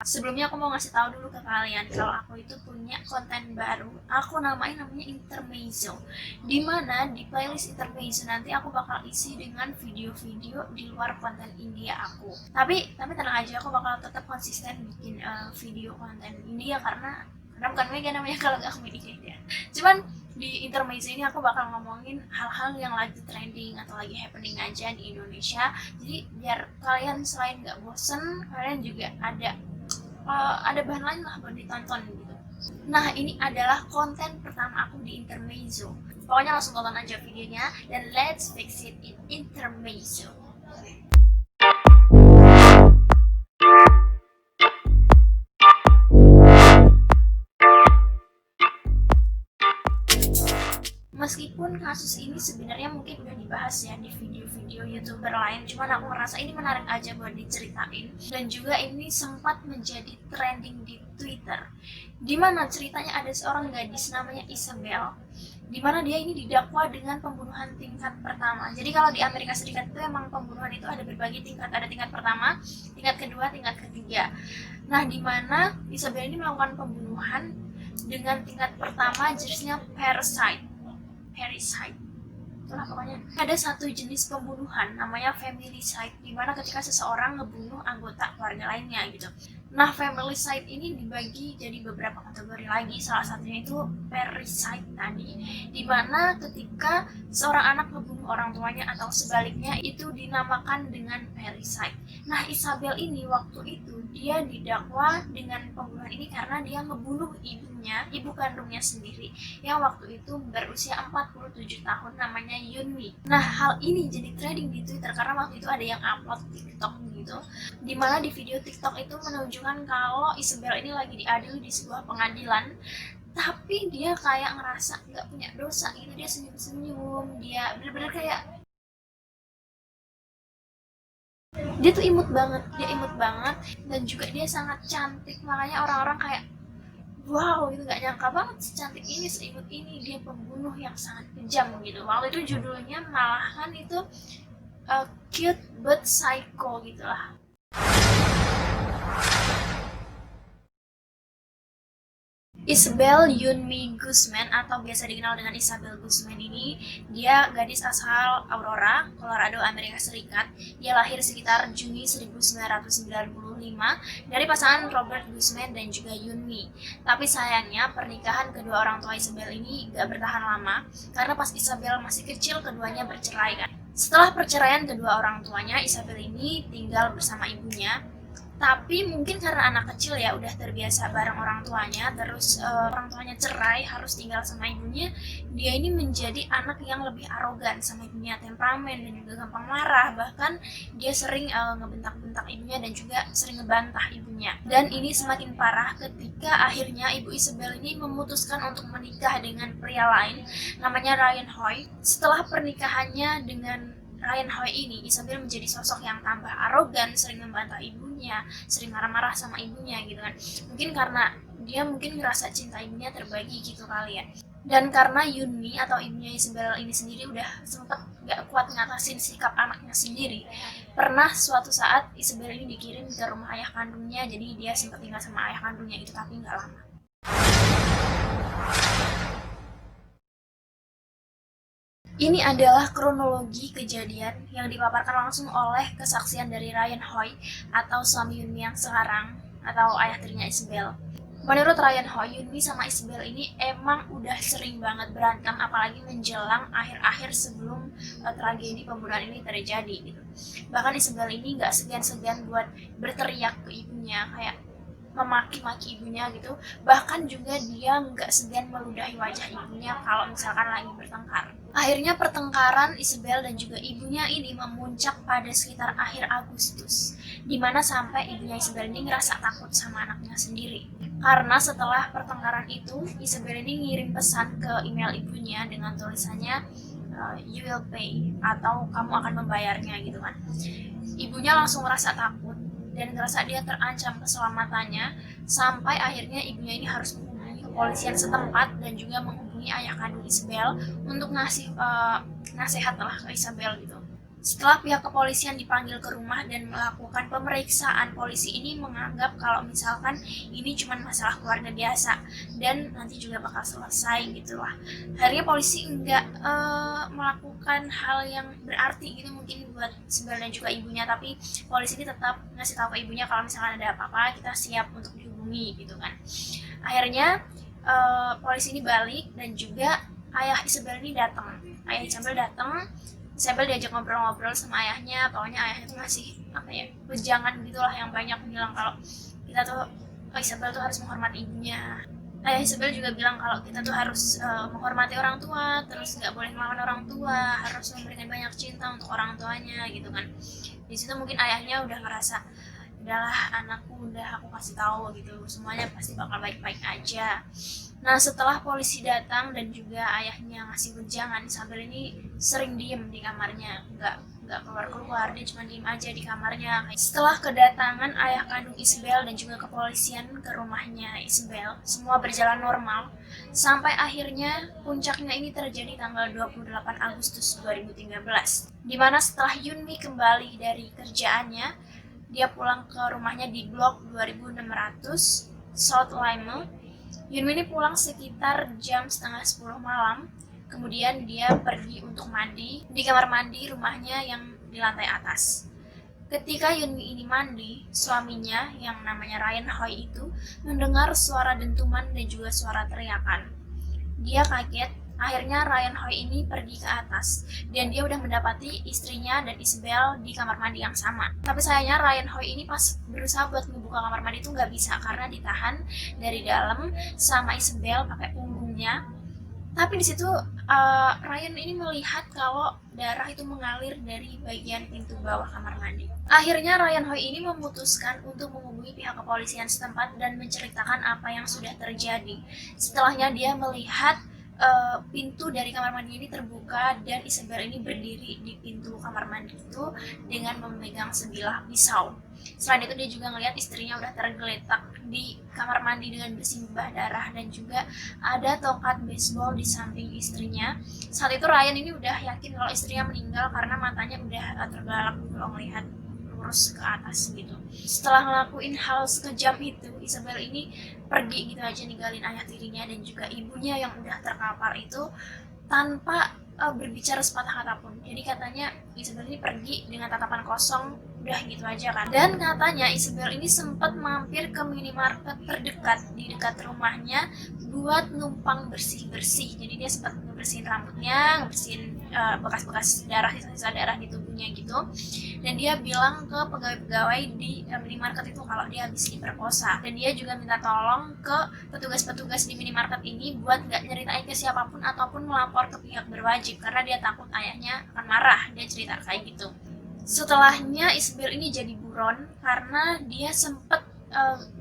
Sebelumnya aku mau ngasih tahu dulu ke kalian kalau aku itu punya konten baru. Aku namanya Intermezzo. Dimana di playlist Intermezzo nanti aku bakal isi dengan video-video di luar konten India aku. Tapi tenang aja, aku bakal tetap konsisten bikin video konten India karena bukan mega namanya kalau nggak komedi ya. Cuman di Intermezzo ini aku bakal ngomongin hal-hal yang lagi trending atau lagi happening aja di Indonesia. Jadi biar kalian selain nggak bosen, kalian juga ada bahan lain lah buat ditonton gitu. Nah, ini adalah konten pertama aku di Intermezzo. Pokoknya langsung tonton aja videonya dan let's fix it in Intermezzo. Meskipun kasus ini sebenarnya mungkin udah dibahas ya di video-video YouTuber lain, cuman aku ngerasa ini menarik aja buat diceritain. Dan juga ini sempat menjadi trending di Twitter. Dimana ceritanya ada seorang gadis namanya Isabel, dimana dia ini didakwa dengan pembunuhan tingkat pertama. Jadi kalau di Amerika Serikat itu emang pembunuhan itu ada berbagai tingkat, ada tingkat pertama, tingkat kedua, tingkat ketiga. Nah, dimana Isabel ini melakukan pembunuhan dengan tingkat pertama, jenisnya parasite. Itulah pokoknya. Ada satu jenis pembunuhan namanya familicide, dimana ketika seseorang ngebunuh anggota keluarga lainnya gitu. Nah, familicide ini dibagi jadi beberapa kategori lagi, salah satunya itu parasite tadi, dimana ketika seorang anak ngebunuh orang tuanya atau sebaliknya itu dinamakan dengan parasite. Nah, Isabel ini waktu itu dia didakwa dengan pembunuhan ini karena dia ngebunuh ibunya, ibu kandungnya sendiri, yang waktu itu berusia 47 tahun, namanya Yunmi. Nah, hal ini jadi trending di Twitter karena waktu itu ada yang upload TikTok gitu, dimana di video TikTok itu menunjukkan kalau Isabel ini lagi diadili di sebuah pengadilan, tapi dia kayak ngerasa nggak punya dosa gitu, dia senyum-senyum, dia bener-bener kayak dia imut banget dan juga dia sangat cantik, makanya orang-orang kayak wow gitu, nggak nyangka banget secantik ini, seimut ini, dia pembunuh yang sangat kejam gitu. Waktu itu judulnya malahan itu cute but psycho gitu lah. Isabel Yunmi Guzman atau biasa dikenal dengan Isabel Guzman ini, dia gadis asal Aurora, Colorado, Amerika Serikat. Dia lahir sekitar Juni 1995 dari pasangan Robert Guzman dan juga Yunmi. Tapi sayangnya pernikahan kedua orang tua Isabel ini gak bertahan lama karena pas Isabel masih kecil keduanya bercerai kan. Setelah perceraian kedua orang tuanya, Isabel ini tinggal bersama ibunya. Tapi mungkin karena anak kecil ya udah terbiasa bareng orang tuanya, terus orang tuanya cerai harus tinggal sama ibunya, dia ini menjadi anak yang lebih arogan sama ibunya, temperamen dan juga gampang marah, bahkan dia sering ngebentak-bentak ibunya dan juga sering ngebantah ibunya. Dan ini semakin parah ketika akhirnya ibu Isabel ini memutuskan untuk menikah dengan pria lain namanya Ryan Hoy. Setelah pernikahannya dengan Ryan Hoy ini, Isabel menjadi sosok yang tambah arogan, sering membantah ibunya, sering marah-marah sama ibunya gitu kan. Mungkin karena dia mungkin ngerasa cinta ibunya terbagi gitu kali ya. Dan karena Yunmi atau ibunya Isabel ini sendiri udah sempet gak kuat ngatasin sikap anaknya sendiri, pernah suatu saat Isabel ini dikirim ke rumah ayah kandungnya, jadi dia sempat tinggal sama ayah kandungnya itu, tapi gak lama. Ini adalah kronologi kejadian yang dipaparkan langsung oleh kesaksian dari Ryan Hoy atau suami Yunmi yang sekarang atau ayah tirinya Isabel. Menurut Ryan Hoy, Yunmi sama Isabel ini emang udah sering banget berantem, apalagi menjelang akhir-akhir sebelum tragedi pembunuhan ini terjadi gitu. Bahkan Isabel ini nggak segan-segan buat berteriak ke ibunya, kayak memaki-maki ibunya gitu. Bahkan juga dia nggak segan meludahi wajah ibunya kalau misalkan lagi bertengkar. Akhirnya pertengkaran Isabel dan juga ibunya ini memuncak pada sekitar akhir Agustus, dimana sampai ibunya Isabel ini ngerasa takut sama anaknya sendiri. Karena setelah pertengkaran itu, Isabel ini ngirim pesan ke email ibunya dengan tulisannya you will pay atau kamu akan membayarnya gitu kan. Ibunya langsung ngerasa takut dan ngerasa dia terancam keselamatannya, sampai akhirnya ibunya ini harus menghubungi kepolisian setempat dan juga menghubungi ayah kandung Isabel untuk ngasih nasihat lah ke Isabel gitu. Setelah pihak kepolisian dipanggil ke rumah dan melakukan pemeriksaan, polisi ini menganggap kalau misalkan ini cuma masalah keluarga biasa dan nanti juga bakal selesai gitu lah. Akhirnya polisi nggak melakukan hal yang berarti gitu mungkin buat Isabel dan juga ibunya, tapi polisi ini tetap ngasih tahu ke ibunya kalau misalkan ada apa-apa kita siap untuk dihubungi gitu kan. Akhirnya polisi ini balik dan juga ayah Isabel ini datang. Ayah Isabel datang. Isabel diajak ngobrol-ngobrol sama ayahnya, pokoknya ayahnya tuh ngasih wejangan gitulah yang banyak, bilang kalau kita tuh Isabel tuh harus menghormati ibunya. Ayah Isabel juga bilang kalau kita tuh harus menghormati orang tua, terus nggak boleh melawan orang tua, harus memberikan banyak cinta untuk orang tuanya gitu kan. Di situ mungkin ayahnya udah ngerasa, udahlah anakku, udah aku kasih tahu gitu, semuanya pasti bakal baik-baik aja. Nah, setelah polisi datang dan juga ayahnya ngasih wejangan, Isabel ini sering diem di kamarnya, nggak keluar-keluar, dia cuma diem aja di kamarnya. Setelah kedatangan ayah kandung Isabel dan juga kepolisian ke rumahnya Isabel, semua berjalan normal, sampai akhirnya puncaknya ini terjadi tanggal 28 Agustus 2013, dimana setelah Yunmi kembali dari kerjaannya, dia pulang ke rumahnya di blok 2600 South Lime. Yunmi ini pulang sekitar jam setengah 10 malam. Kemudian dia pergi untuk mandi di kamar mandi rumahnya yang di lantai atas. Ketika Yunmi ini mandi, suaminya yang namanya Ryan Hoy itu mendengar suara dentuman dan juga suara teriakan. Dia kaget. Akhirnya Ryan Hoy ini pergi ke atas dan dia udah mendapati istrinya dan Isabel di kamar mandi yang sama. Tapi sayangnya Ryan Hoy ini pas berusaha buat membuka kamar mandi itu nggak bisa karena ditahan dari dalam sama Isabel pakai punggungnya. Tapi di situ Ryan ini melihat kalau darah itu mengalir dari bagian pintu bawah kamar mandi. Akhirnya Ryan Hoy ini memutuskan untuk menghubungi pihak kepolisian setempat dan menceritakan apa yang sudah terjadi. Setelahnya dia melihat pintu dari kamar mandi ini terbuka dan Isabel ini berdiri di pintu kamar mandi itu dengan memegang sebilah pisau. Selain itu dia juga ngelihat istrinya udah tergeletak di kamar mandi dengan bersimbah darah dan juga ada tongkat baseball di samping istrinya. Saat itu Ryan ini udah yakin kalau istrinya meninggal karena matanya udah terbelalak kalau melihat lurus ke atas gitu. Setelah ngelakuin hal sekejam itu, Isabel ini pergi gitu aja ninggalin ayah tirinya dan juga ibunya yang udah terkapar itu tanpa berbicara sepatah kata pun. Jadi katanya Isabel ini pergi dengan tatapan kosong, udah gitu aja kan. Dan katanya Isabel ini sempat mampir ke minimarket terdekat di dekat rumahnya buat numpang bersih-bersih. Jadi dia sempat ngebersihin rambutnya, ngebersihin bekas-bekas darah, sisa-sisa darah di tubuhnya gitu. Dan dia bilang ke pegawai-pegawai di minimarket itu kalau dia habis diperkosa. Dan dia juga minta tolong ke petugas-petugas di minimarket ini buat gak nyeritain ke siapapun ataupun melapor ke pihak berwajib karena dia takut ayahnya akan marah. Dia cerita kayak gitu. Setelahnya Isabel ini jadi buron karena dia sempet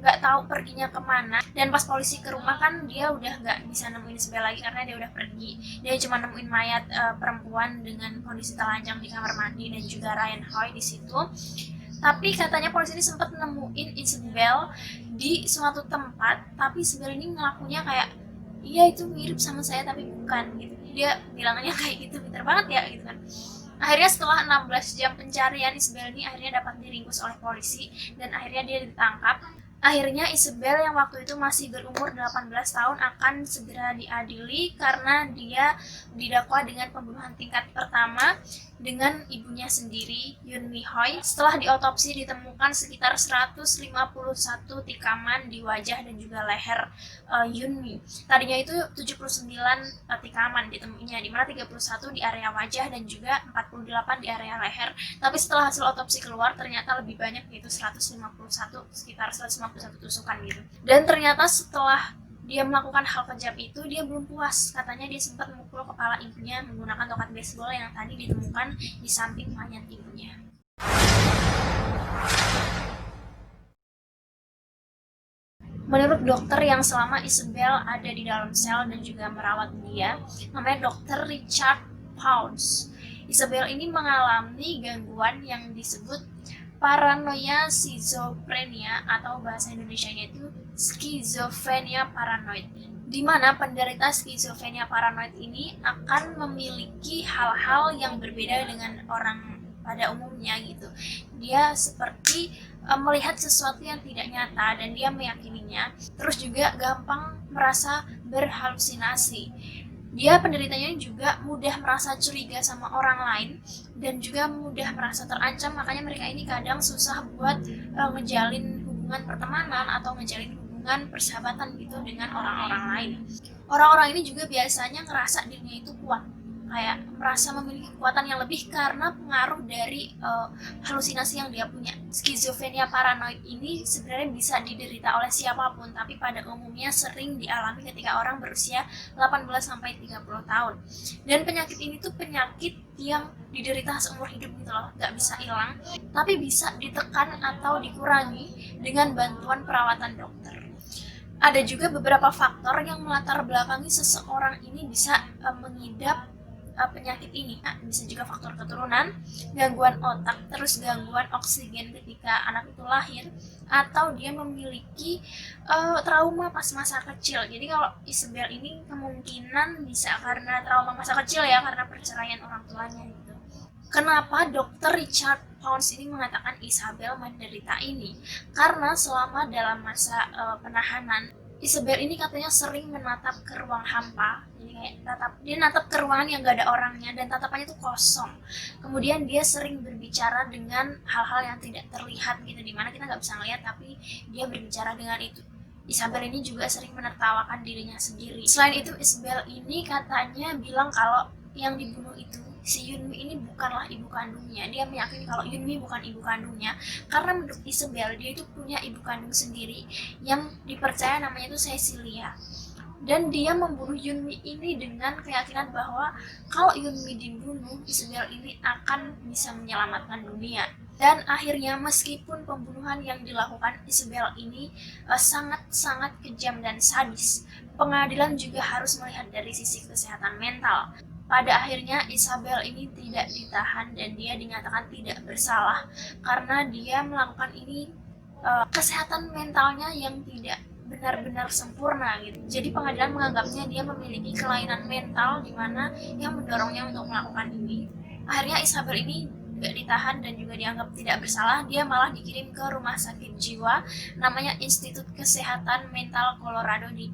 nggak tahu perginya kemana, dan pas polisi ke rumah kan dia udah nggak bisa nemuin Isabel lagi karena dia udah pergi. Dia cuma nemuin mayat perempuan dengan kondisi telanjang di kamar mandi dan juga Ryan Hoy di situ. Tapi katanya polisi ini sempat nemuin Isabel di suatu tempat, tapi Isabel ini ngelakunya kayak iya itu mirip sama saya tapi bukan gitu. Dia bilangnya kayak gitu, pintar banget ya gitu kan. Akhirnya setelah 16 jam pencarian, Isabel ini akhirnya dapat diringkus oleh polisi dan akhirnya dia ditangkap. Akhirnya Isabel yang waktu itu masih berumur 18 tahun akan segera diadili karena dia didakwa dengan pembunuhan tingkat pertama dengan ibunya sendiri, Yunmi Hoy. Setelah diotopsi ditemukan sekitar 151 tikaman di wajah dan juga leher Yunmi. Tadinya itu 79 tikaman ditemuinya, di mana 31 di area wajah dan juga 48 di area leher. Tapi setelah hasil otopsi keluar ternyata lebih banyak, yaitu 151, sekitar 151 tusukan gitu. Dan ternyata setelah dia melakukan hal kejam itu, dia belum puas. Katanya dia sempat memukul kepala ibunya menggunakan tongkat baseball yang tadi ditemukan di samping mayat ibunya. Menurut dokter yang selama Isabel ada di dalam sel dan juga merawat dia, namanya Dr. Richard Pounds, Isabel ini mengalami gangguan yang disebut paranoia schizophrenia atau bahasa Indonesianya itu skizofrenia paranoid, di mana penderita skizofrenia paranoid ini akan memiliki hal-hal yang berbeda dengan orang pada umumnya gitu. Dia seperti melihat sesuatu yang tidak nyata dan dia meyakininya. Terus juga gampang merasa berhalusinasi. Dia penderitanya juga mudah merasa curiga sama orang lain dan juga mudah merasa terancam, makanya mereka ini kadang susah buat ngejalin hubungan pertemanan atau ngejalin hubungan persahabatan gitu dengan orang-orang lain. Orang-orang ini juga biasanya ngerasa dirinya itu kuat, kayak merasa memiliki kekuatan yang lebih karena pengaruh dari halusinasi yang dia punya. Skizofrenia paranoid ini sebenarnya bisa diderita oleh siapapun, tapi pada umumnya sering dialami ketika orang berusia 18-30 tahun. Dan penyakit ini tuh penyakit yang diderita seumur hidup gitu loh, nggak bisa hilang, tapi bisa ditekan atau dikurangi dengan bantuan perawatan dokter. Ada juga beberapa faktor yang melatar belakangi seseorang ini bisa mengidap penyakit ini. Bisa juga faktor keturunan, gangguan otak, terus gangguan oksigen ketika anak itu lahir, atau dia memiliki trauma pas masa kecil. Jadi kalau Isabel ini kemungkinan bisa karena trauma masa kecil ya, karena perceraian orang tuanya gitu. Kenapa Dr. Richard Pounds ini mengatakan Isabel menderita ini? Karena selama dalam masa penahanan, Isabel ini katanya sering menatap ke ruang hampa. Jadi kayak dia natap ke ruangan yang gak ada orangnya dan tatapannya tuh kosong. Kemudian dia sering berbicara dengan hal-hal yang tidak terlihat gitu, dimana kita nggak bisa ngeliat tapi dia berbicara dengan itu. Isabel ini juga sering menertawakan dirinya sendiri. Selain itu, Isabel ini katanya bilang kalau yang dibunuh itu si Yunmi ini bukanlah ibu kandungnya. Dia meyakini kalau Yunmi bukan ibu kandungnya karena menurut Isabel dia itu punya ibu kandung sendiri yang dipercaya namanya itu Cecilia. Dan dia membunuh Yunmi ini dengan keyakinan bahwa kalau Yunmi dibunuh, Isabel ini akan bisa menyelamatkan dunia. Dan akhirnya meskipun pembunuhan yang dilakukan Isabel ini sangat-sangat kejam dan sadis, pengadilan juga harus melihat dari sisi kesehatan mental. Pada akhirnya Isabel ini tidak ditahan dan dia dinyatakan tidak bersalah karena dia melakukan ini kesehatan mentalnya yang tidak benar-benar sempurna gitu. Jadi pengadilan menganggapnya dia memiliki kelainan mental di mana yang mendorongnya untuk melakukan ini. Akhirnya Isabel ini tidak ditahan dan juga dianggap tidak bersalah. Dia malah dikirim ke rumah sakit jiwa namanya Institut Kesehatan Mental Colorado di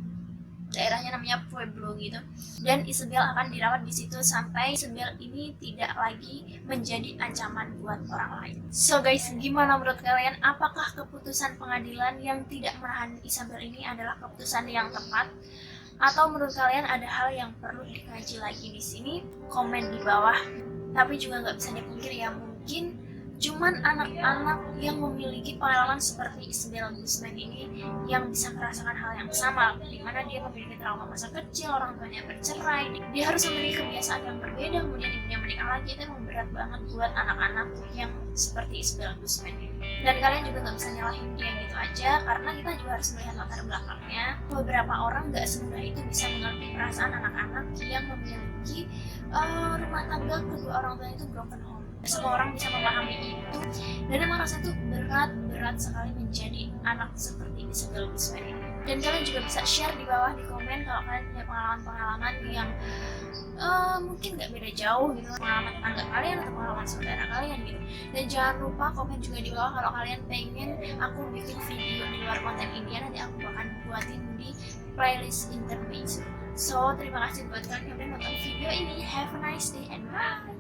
daerahnya namanya Pueblo gitu. Dan Isabel akan dirawat di situ sampai Isabel ini tidak lagi menjadi ancaman buat orang lain. So guys, gimana menurut kalian? Apakah keputusan pengadilan yang tidak menahan Isabel ini adalah keputusan yang tepat? Atau menurut kalian ada hal yang perlu dikaji lagi di sini? Komen di bawah. Tapi juga nggak bisa dipungkiri ya, mungkin cuman anak-anak yang memiliki pengalaman seperti Isabel Guzman ini yang bisa merasakan hal yang sama, dimana dia memiliki trauma masa kecil, orang tuanya bercerai, dia harus memiliki kebiasaan yang berbeda, kemudian ibunya menikah lagi. Itu emang berat banget buat anak-anak yang seperti Isabel Guzman ini. Dan kalian juga nggak bisa nyalahin dia gitu aja, karena kita juga harus melihat latar belakangnya. Beberapa orang nggak semudah itu bisa mengerti perasaan anak-anak yang memiliki rumah tangga kedua orang tuanya itu broken home. Semua orang bisa memahami itu, dan emang rasanya tuh berat sekali menjadi anak seperti Isabel Guzman ini. Dan kalian juga bisa share di bawah di komen kalau kalian punya pengalaman-pengalaman yang mungkin gak beda jauh gitu, pengalaman tetangga kalian atau pengalaman saudara kalian gitu. Dan jangan lupa komen juga di bawah kalau kalian pengen aku bikin video di luar konten India, nanti aku akan buatin di playlist intermezzo. So terima kasih buat kalian yang udah nonton video ini. Have a nice day and bye.